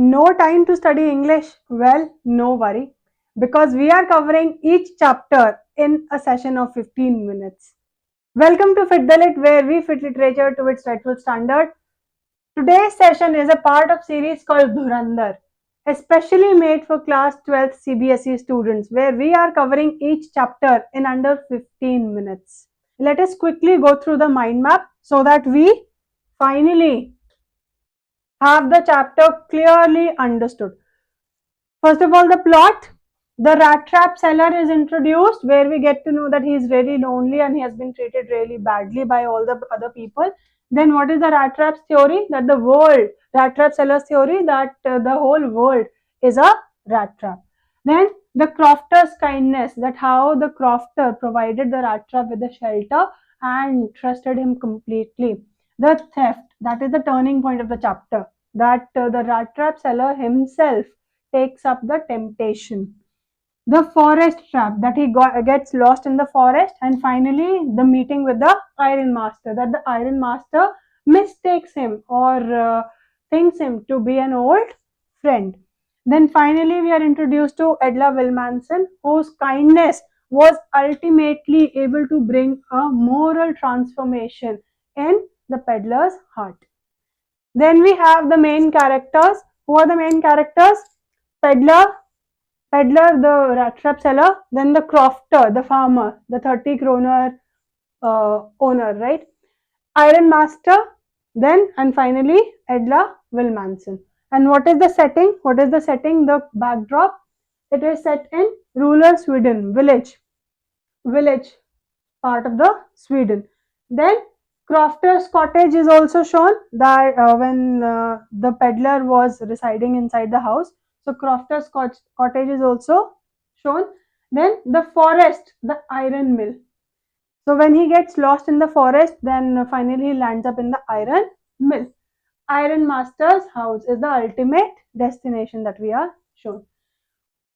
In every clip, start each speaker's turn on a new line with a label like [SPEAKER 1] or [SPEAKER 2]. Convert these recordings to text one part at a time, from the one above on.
[SPEAKER 1] No time to study English? Well, no worry, because we are covering each chapter in a session of 15 minutes. Welcome to Fit the Lit, where we fit literature to its rightful standard. Today's session is a part of series called Dhurandhar, especially made for class 12th CBSE students, where we are covering each chapter in under 15 minutes. Let us quickly go through the mind map so that we finally have the chapter clearly understood. First of all, the plot. The Rattrap seller is introduced, where we get to know that he is really lonely and he has been treated really badly by all the other people. Then what is the Rattrap's theory? That the world, Rattrap seller's theory, that the whole world is a rat trap. Then the crofter's kindness, that how the crofter provided the rat trap with a shelter and trusted him completely. The theft, that is the turning point of the chapter, that the rat trap seller himself takes up the temptation. The forest trap, that he gets lost in the forest, and finally the meeting with the iron master, that the iron master mistakes him or thinks him to be an old friend. Then finally we are introduced to Edla Wilmanson, whose kindness was ultimately able to bring a moral transformation in the peddler's heart. Then we have the main characters. Who are the main characters? Peddler, the rat trap seller, then the crofter, the farmer, the 30 kroner owner, right? Iron master, then and finally Edla Wilmanson. And what is the setting? What is the setting? The backdrop. It is set in rural Sweden, village part of the Sweden. Then Crofter's cottage is also shown, that when the peddler was residing inside the house. So Crofter's cottage is also shown. Then the forest, the iron mill. So when he gets lost in the forest, then finally he lands up in the iron mill. Iron Master's house is the ultimate destination that we are shown.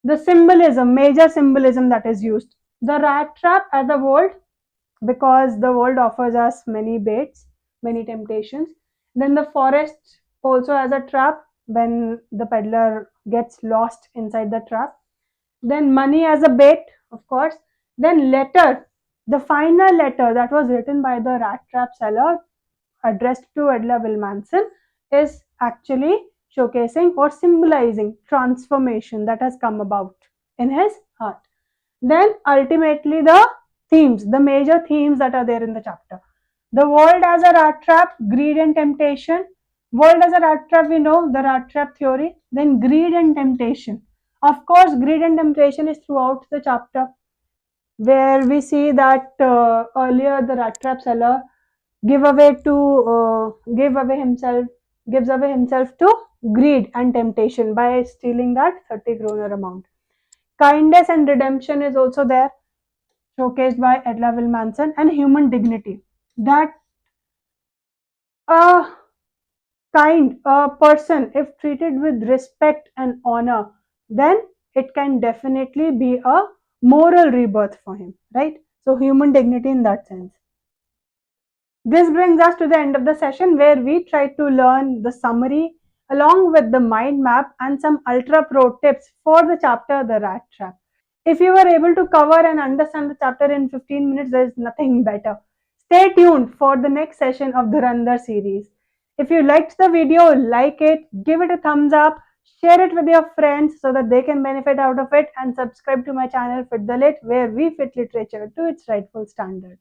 [SPEAKER 1] The symbolism, major symbolism that is used. The rat trap as a world, because the world offers us many baits, many temptations. Then the forest also has a trap when the peddler gets lost inside the trap. Then money as a bait, of course. Then letter, the final letter that was written by the rat trap seller addressed to Edla Wilmanson is actually showcasing or symbolizing transformation that has come about in his heart. Then ultimately the themes, the major themes that are there in the chapter. The world as a rat trap, greed and temptation. World as a rat trap, we know the rat trap theory. Then greed and temptation. Of course, greed and temptation is throughout the chapter, where we see that earlier the rat trap seller give away to give away himself gives away himself to greed and temptation by stealing that 30 kroner amount. Kindness and redemption is also there, showcased by Edla Wilmanson, and human dignity. That a a person, if treated with respect and honor, then it can definitely be a moral rebirth for him, right? So, human dignity in that sense. This brings us to the end of the session, where we try to learn the summary along with the mind map and some ultra pro tips for the chapter The Rat Trap. If you were able to cover and understand the chapter in 15 minutes, there is nothing better. Stay tuned for the next session of the Dhurandhar series. If you liked the video, like it, give it a thumbs up, share it with your friends so that they can benefit out of it, and subscribe to my channel Fit the Lit, where we fit literature to its rightful standard.